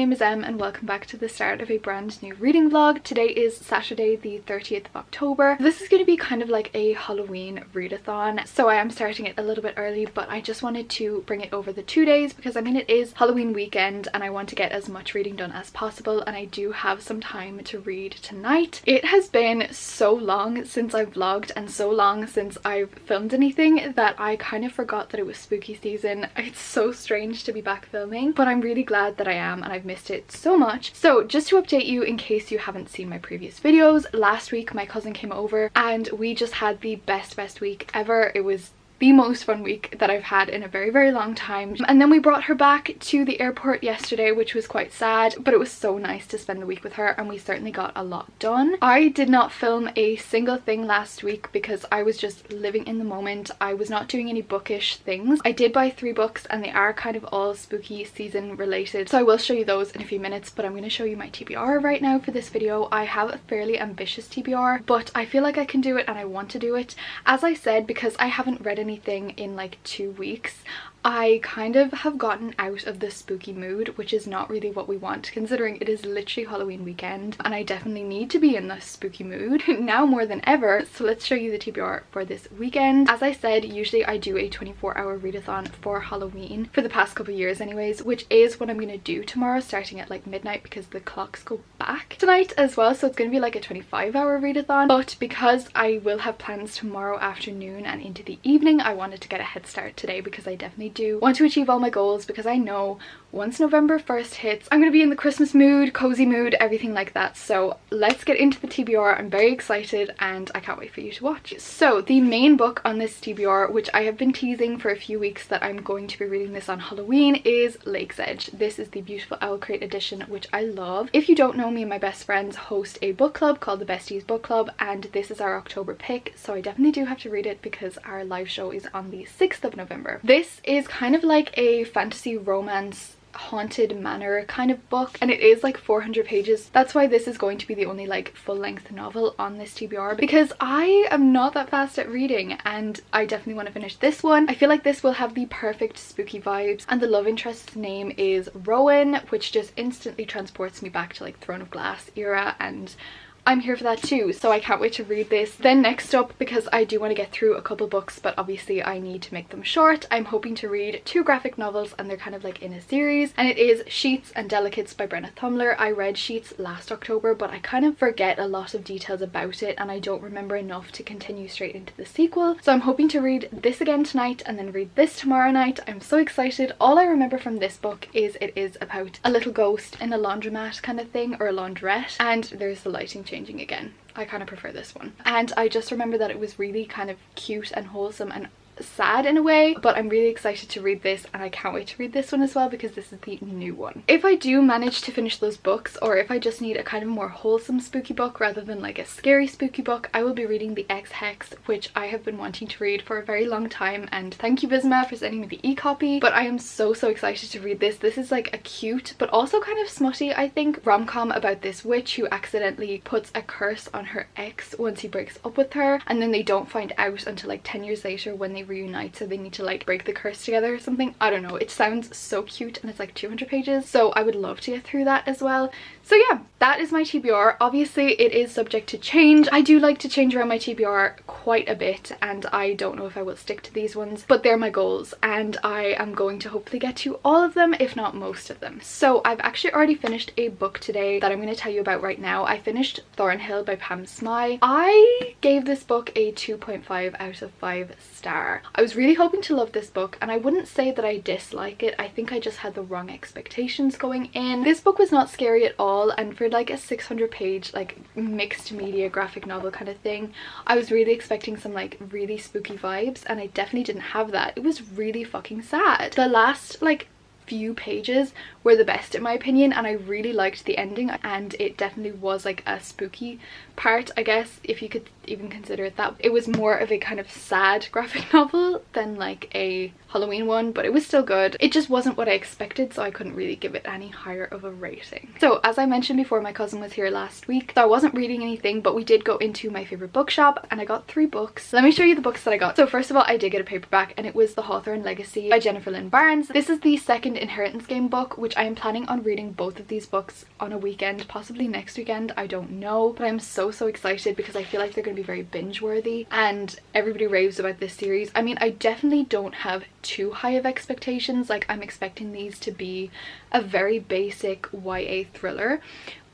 name is Em and welcome back to the start of a brand new reading vlog. Today is Saturday the 30th of October. This is going to be kind of like a Halloween readathon, so I am starting it a little bit early, but I just wanted to bring it over the 2 days because I mean it is Halloween weekend and I want to get as much reading done as possible, and I do have some time to read tonight. It has been so long since I've vlogged and so long since I've filmed anything that I kind of forgot that it was spooky season. It's so strange to be back filming, but I'm really glad that I am and I've missed it so much. So just to update you in case you haven't seen my previous videos, last week my cousin came over and we just had the best week ever. It was the most fun week that I've had in a very long time, and then we brought her back to the airport yesterday, which was quite sad, but it was so nice to spend the week with her and we certainly got a lot done. I did not film a single thing last week because I was just living in the moment. I was not doing any bookish things. I did buy 3 books and they are kind of all spooky season related, so I will show you those in a few minutes, but I'm going to show you my TBR right now for this video. I have a fairly ambitious TBR, but I feel like I can do it and I want to do it. As I said, because I haven't read anything in like 2 weeks, I kind of have gotten out of the spooky mood, which is not really what we want considering it is literally Halloween weekend and I definitely need to be in the spooky mood now more than ever. So let's show you the TBR for this weekend. As I said, usually I do a 24-hour readathon for Halloween for the past couple of years anyways, which is what I'm going to do tomorrow starting at like midnight because the clocks go back tonight as well, so it's going to be like a 25-hour readathon. But because I will have plans tomorrow afternoon and into the evening, I wanted to get a head start today because I definitely do want to achieve all my goals, because I know once November 1st hits I'm going to be in the Christmas mood, cozy mood, everything like that. So let's get into the TBR. I'm very excited and I can't wait for you to watch. So the main book on this TBR, which I have been teasing for a few weeks that I'm going to be reading this on Halloween, is Lake's Edge. This is the beautiful Owl Crate edition, which I love. If you don't know, me and my best friends host a book club called the Besties Book Club and this is our October pick, so I definitely do have to read it because our live show is on the 6th of November. This is kind of like a fantasy romance haunted manor kind of book and it is like 400 pages. That's why this is going to be the only like full-length novel on this TBR, because I am not that fast at reading and I definitely want to finish this one. I feel like this will have the perfect spooky vibes, and the love interest's name is Rowan, which just instantly transports me back to like Throne of Glass era, and I'm here for that too, so I can't wait to read this. Then next up, because I do want to get through a couple books but obviously I need to make them short, I'm hoping to read 2 graphic novels and they're kind of like in a series, and it is Sheets and Delicates by Brenna Thumler. I read Sheets last October but I kind of forget a lot of details about it and I don't remember enough to continue straight into the sequel, so I'm hoping to read this again tonight and then read this tomorrow night. I'm so excited. All I remember from this book is it is about a little ghost in a laundromat kind of thing, or a laundrette, and there's the lighting changing again. I kind of prefer this one, and I just remember that it was really kind of cute and wholesome and sad in a way, but I'm really excited to read this and I can't wait to read this one as well because this is the new one. If I do manage to finish those books, or if I just need a kind of more wholesome spooky book rather than like a scary spooky book, I will be reading the X-Hex, which I have been wanting to read for a very long time, and thank you Bisma for sending me the e-copy. But I am so excited to read this. This is like a cute but also kind of smutty, I think, rom-com about this witch who accidentally puts a curse on her ex once he breaks up with her, and then they don't find out until like 10 years later when they reunite, so they need to like break the curse together or something. I don't know, it sounds so cute and it's like 200 pages, so I would love to get through that as well. So yeah, that is my TBR. Obviously it is subject to change. I do like to change around my TBR quite a bit and I don't know if I will stick to these ones, but they're my goals and I am going to hopefully get to all of them, if not most of them. So I've actually already finished a book today that I'm going to tell you about right now. I finished Thornhill by Pam Smye. I gave this book a 2.5 out of 5 star. I was really hoping to love this book and I wouldn't say that I dislike it. I think I just had the wrong expectations going in. This book was not scary at all, and for like a 600 page like mixed media graphic novel kind of thing, I was really expecting some like really spooky vibes and I definitely didn't have that. It was really fucking sad. The last like few pages were the best in my opinion and I really liked the ending, and it definitely was like a spooky part, I guess, if you could even consider it that. It was more of a kind of sad graphic novel than like a Halloween one, but it was still good. It just wasn't what I expected, so I couldn't really give it any higher of a rating. So as I mentioned before, my cousin was here last week, so I wasn't reading anything, but we did go into my favorite bookshop and I got 3 books. Let me show you the books that I got. So first of all, I did get a paperback, and it was The Hawthorne Legacy by Jennifer Lynn Barnes. This is the second Inheritance Game book, which I am planning on reading both of these books on a weekend, possibly next weekend, I don't know, but I'm so excited because I feel like they're going to be very binge worthy and everybody raves about this series. I mean, I definitely don't have too high of expectations. Like, I'm expecting these to be a very basic YA thriller,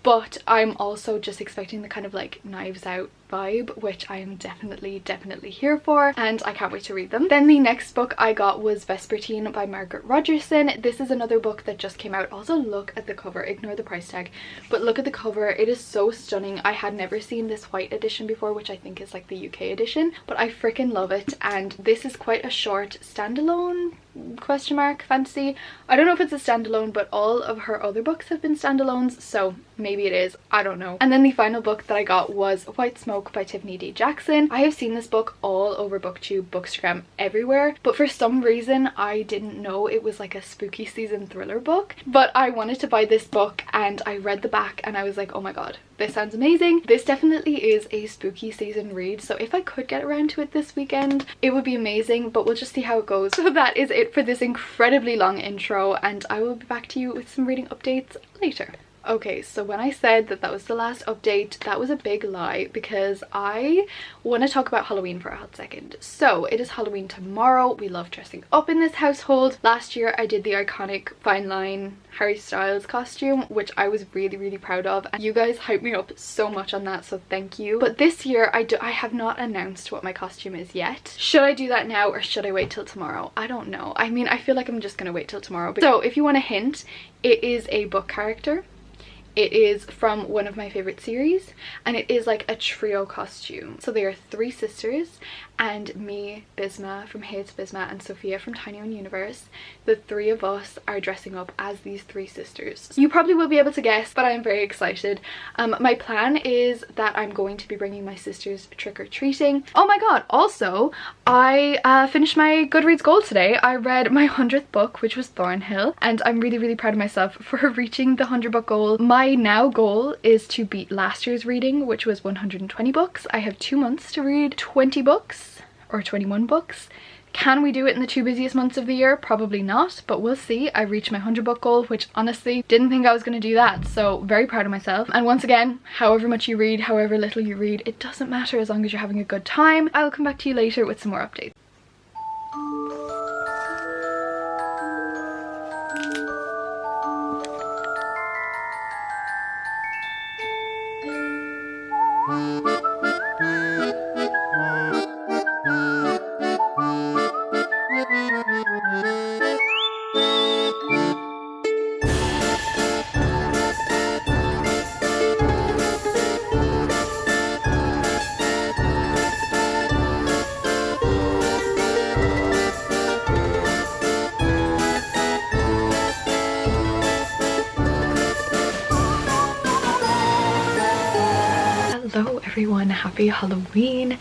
but I'm also just expecting the kind of like Knives Out vibe, which I am definitely here for, and I can't wait to read them. Then the next book I got was Vespertine by Margaret Rogerson. This is another book that just came out. Also, look at the cover, ignore the price tag, but look at the cover. It is so stunning. I had never seen this white edition before, which I think is like the UK edition, but I freaking love it. And this is quite a short standalone question mark fantasy. I don't know if it's a standalone, but all of her other books have been standalones, so maybe it is, I don't know. And then the final book that I got was White Smoke by Tiffany D. Jackson. I have seen this book all over BookTube, Bookstagram, everywhere, but for some reason I didn't know it was like a spooky season thriller book, but I wanted to buy this book and I read the back and I was like, oh my god, this sounds amazing. This definitely is a spooky season read, so if I could get around to it this weekend, it would be amazing, but we'll just see how it goes. So that is it for this incredibly long intro, and I will be back to you with some reading updates later. Okay, so when I said that that was the last update, that was a big lie, because I want to talk about Halloween for a hot second. So it is Halloween tomorrow. We love dressing up in this household. Last year I did the iconic Fine Line Harry Styles costume, which I was really proud of, and you guys hyped me up so much on that, so thank you. But this year I have not announced what my costume is yet. Should I do that now or should I wait till tomorrow? I don't know. I mean, I feel like I'm just gonna wait till tomorrow. So if you want a hint, it is a book character. It is from one of my favorite series, and it is like a trio costume. So they are 3 sisters, and me, Bisma from Hey It's Bisma, and Sophia from Tiny Own Universe. The 3 of us are dressing up as these 3 sisters. You probably will be able to guess, but I'm very excited. My plan is that I'm going to be bringing my sisters trick-or-treating. Oh my god, also, I finished my Goodreads goal today. I read my 100th book, which was Thornhill, and I'm really proud of myself for reaching the 100 book goal. My now goal is to beat last year's reading, which was 120 books. I have 2 months to read 20 books. Or 21 books. Can we do it in the 2 busiest months of the year? Probably not, but we'll see. I reached my 100 book goal, which honestly didn't think I was going to do that, so very proud of myself. And once again, however much you read, however little you read, it doesn't matter as long as you're having a good time. I'll come back to you later with some more updates. Hello everyone, happy Halloween.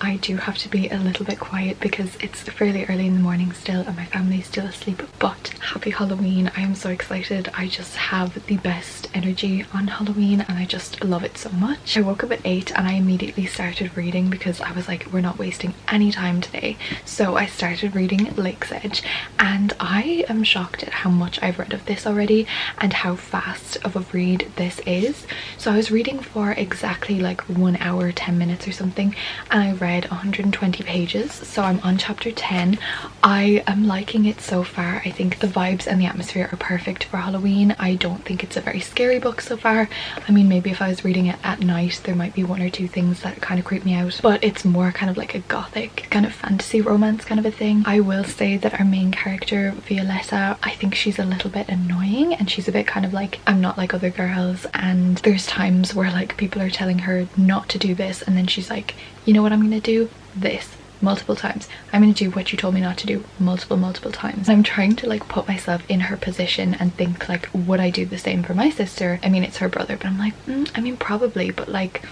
I do have to be a little bit quiet because it's fairly early in the morning still and my family's still asleep, but happy Halloween. I am so excited. I just have the best energy on Halloween and I just love it so much. I woke up at 8 and I immediately started reading because I was like, we're not wasting any time today. So I started reading Lake's Edge and I am shocked at how much I've read of this already and how fast of a read this is. So I was reading for exactly like 1 hour 10 minutes or something and I read 120 pages, so I'm on chapter 10. I am liking it so far. I think the vibes and the atmosphere are perfect for Halloween. I don't think it's a very scary book so far. I mean, maybe if I was reading it at night there might be 1 or 2 things that kind of creep me out, but it's more kind of like a gothic kind of fantasy romance kind of a thing. I will say that our main character Violetta, I think she's a little bit annoying and she's a bit kind of like, I'm not like other girls, and there's times where like people are telling her not to do this and then she's like, you know what I'm gonna do? This. Multiple times. I'm gonna do what you told me not to do multiple times. I'm trying to like put myself in her position and think like, would I do the same for my sister? I mean, it's her brother, but I'm like, I mean probably, but like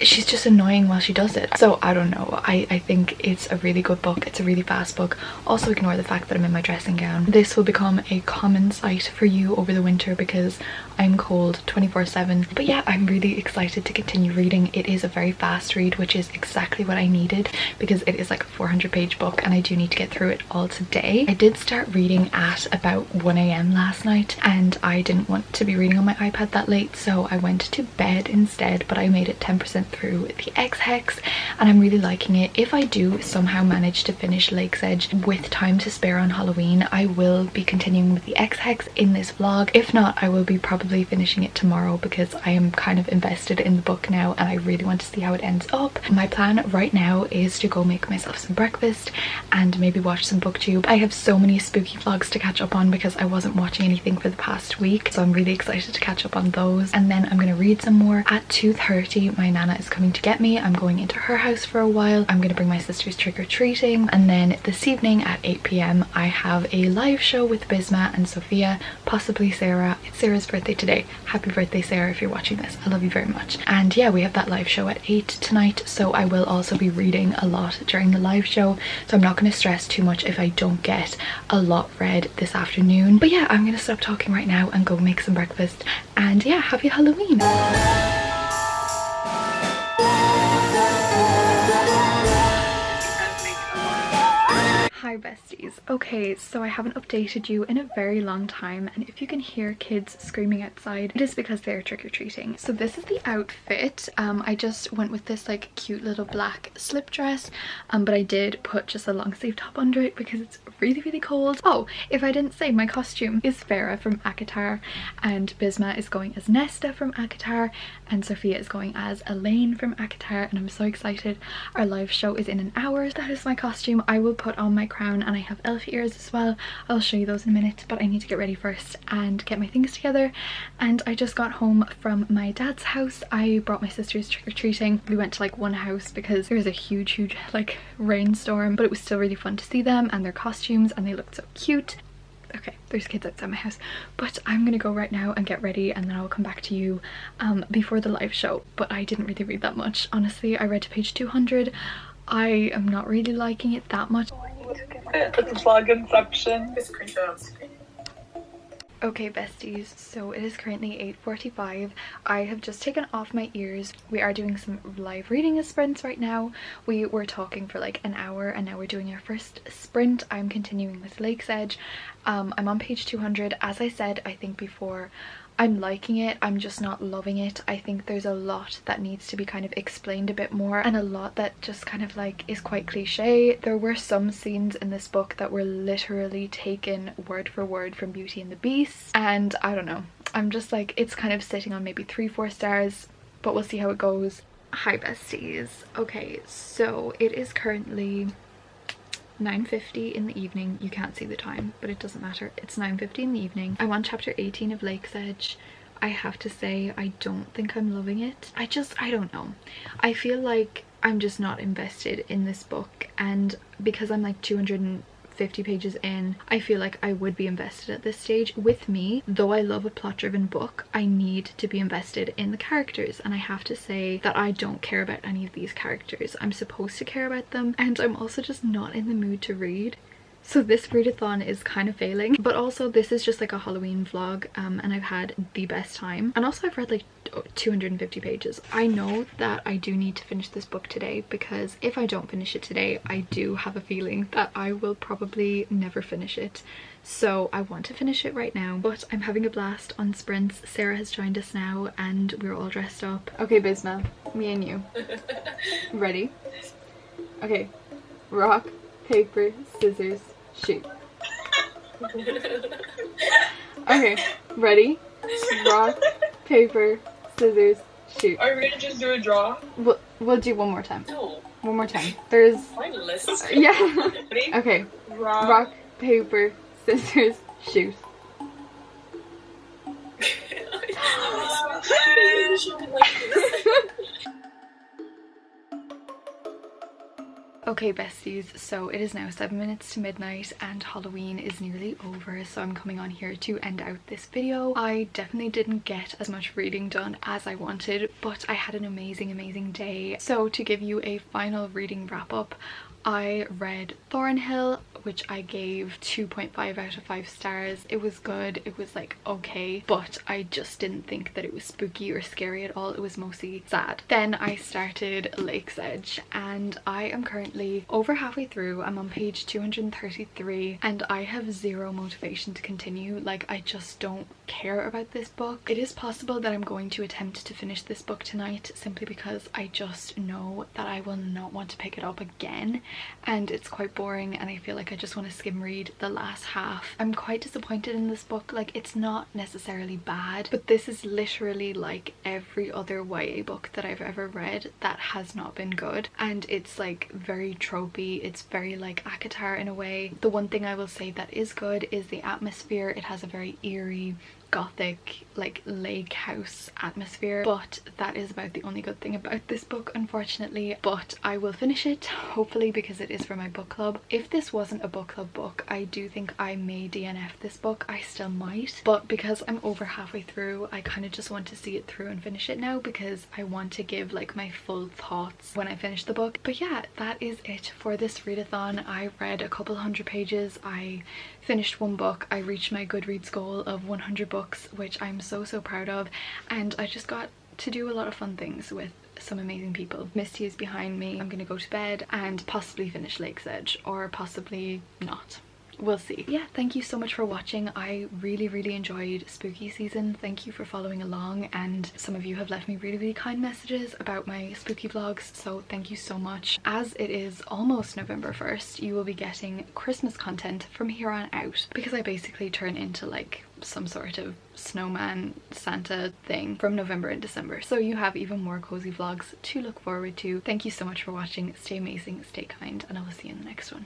she's just annoying while she does it. So I don't know, I think it's a really good book. It's a really fast book. Also ignore the fact that I'm in my dressing gown. This will become a common sight for you over the winter because I'm cold 24/7. But yeah, I'm really excited to continue reading. It is a very fast read, which is exactly what I needed because it is like a 400-page book and I do need to get through it all today. I did start reading at about 1 a.m. last night and I didn't want to be reading on my iPad that late, so I went to bed instead, but I made it 10% through the xoxo and I'm really liking it. If I do somehow manage to finish Lake's Edge with time to spare on Halloween, I will be continuing with the xoxo in this vlog. If not, I will be probably finishing it tomorrow because I am kind of invested in the book now and I really want to see how it ends up. My plan right now is to go make myself some breakfast and maybe watch some booktube. I have so many spooky vlogs to catch up on because I wasn't watching anything for the past week, so I'm really excited to catch up on those. And then I'm going to read some more. At 2:30 my nana is coming to get me. I'm going into her house for a while. I'm going to bring my sisters trick-or-treating, and then this evening at 8 p.m. I have a live show with Bisma and Sophia, possibly Sarah. It's Sarah's birthday today. Happy birthday, Sarah, if you're watching this. I love you very much. And yeah, we have that live show at 8 tonight, so I will also be reading a lot during the live show, so I'm not going to stress too much if I don't get a lot read this afternoon. But yeah, I'm going to stop talking right now and go make some breakfast, and yeah, happy Halloween. Hi besties. Okay, so I haven't updated you in a very long time, and if you can hear kids screaming outside, it is because they're trick-or-treating. So this is the outfit. I just went with this like cute little black slip dress, but I did put just a long sleeve top under it because it's really cold. Oh, if I didn't say, my costume is Farah from ACOTAR, and Bisma is going as Nesta from ACOTAR, and Sophia is going as Elaine from ACOTAR, and I'm so excited. Our live show is in an hour. That is my costume. I will put on my crown and I have elf ears as well. I'll show you those in a minute, but I need to get ready first and get my things together. And I just got home from my dad's house. I brought my sisters trick-or-treating. We went to like one house because there was a huge like rainstorm, but it was still really fun to see them and their costumes, and they looked so cute. Okay, there's kids outside my house, but I'm gonna go right now and get ready, and then I'll come back to you before the live show. But I didn't really read that much, honestly. I read to page 200. I am not really liking it that much. It's vlog inception. Just print it on screen. Okay besties, so it is currently 8:45. I have just taken off my ears. We are doing some live reading sprints right now. We were talking for like an hour and now we're doing our first sprint. I'm continuing with Lake's Edge. I'm on page 200. As I said, I think before, I'm liking it. I'm just not loving it. I think there's a lot that needs to be kind of explained a bit more, and a lot that just kind of like is quite cliche. There were some scenes in this book that were literally taken word for word from Beauty and the Beast, and I don't know. I'm just like, it's kind of sitting on maybe 3-4 stars, but we'll see how it goes. Hi besties. Okay, so it is currently 9:50 in the evening. You can't see the time, but it doesn't matter. It's 9:50 in the evening. I'm on chapter 18 of Lake's Edge. I have to say, I don't think I'm loving it. I don't know. I feel like I'm just not invested in this book, and because I'm like 250 pages in, I feel like I would be invested at this stage. With me, though I love a plot-driven book, I need to be invested in the characters, and I have to say that I don't care about any of these characters. I'm supposed to care about them, and I'm also just not in the mood to read. So this readathon is kind of failing, but also this is just like a Halloween vlog, and I've had the best time. And also I've read like 250 pages. I know that I do need to finish this book today, because if I don't finish it today, I do have a feeling that I will probably never finish it. So I want to finish it right now, but I'm having a blast on sprints. Sarah has joined us now and we're all dressed up. Okay Bisma, me and you. Ready? Okay, rock, paper, scissors, shoot. Okay, ready? Rock, paper, scissors, shoot. Are we gonna just do a draw? We'll do one more time. No. One more time. There's... Pointless. Yeah. Ready? Okay. Rock, paper, scissors, shoot. Okay besties, so it is now 7 minutes to midnight and Halloween is nearly over, so I'm coming on here to end out this video. I definitely didn't get as much reading done as I wanted, but I had an amazing day. So to give you a final reading wrap up, I read Thornhill, which I gave 2.5 out of 5 stars. It was good, it was like okay, but I just didn't think that it was spooky or scary at all. It was mostly sad. Then I started Lake's Edge and I am currently over halfway through. I'm on page 233 and I have zero motivation to continue. Like, I just don't care about this book. It is possible that I'm going to attempt to finish this book tonight simply because I just know that I will not want to pick it up again, and it's quite boring and I feel like I just want to skim read the last half. I'm quite disappointed in this book. Like, it's not necessarily bad, but this is literally like every other YA book that I've ever read that has not been good, and it's like very tropey. It's very like ACOTAR in a way. The one thing I will say that is good is the atmosphere. It has a very eerie Gothic like lake house atmosphere, but that is about the only good thing about this book, unfortunately. But I will finish it hopefully because it is for my book club. If this wasn't a book club book, I do think I may DNF this book. I still might, but because I'm over halfway through, I kind of just want to see it through and finish it now because I want to give like my full thoughts when I finish the book. But yeah, that is it for this readathon. I read a couple hundred pages. I finished one book. I reached my Goodreads goal of 100 books, which I'm so proud of, and I just got to do a lot of fun things with some amazing people. Misty is behind me. I'm gonna go to bed and possibly finish Lake's Edge, or possibly not. We'll see. Yeah, thank you so much for watching. I really enjoyed spooky season. Thank you for following along, and some of you have left me really kind messages about my spooky vlogs, so thank you so much. As it is almost November 1st, you will be getting Christmas content from here on out because I basically turn into like some sort of snowman Santa thing from November and December, so you have even more cozy vlogs to look forward to. Thank you so much for watching. Stay amazing, stay kind, and I will see you in the next one.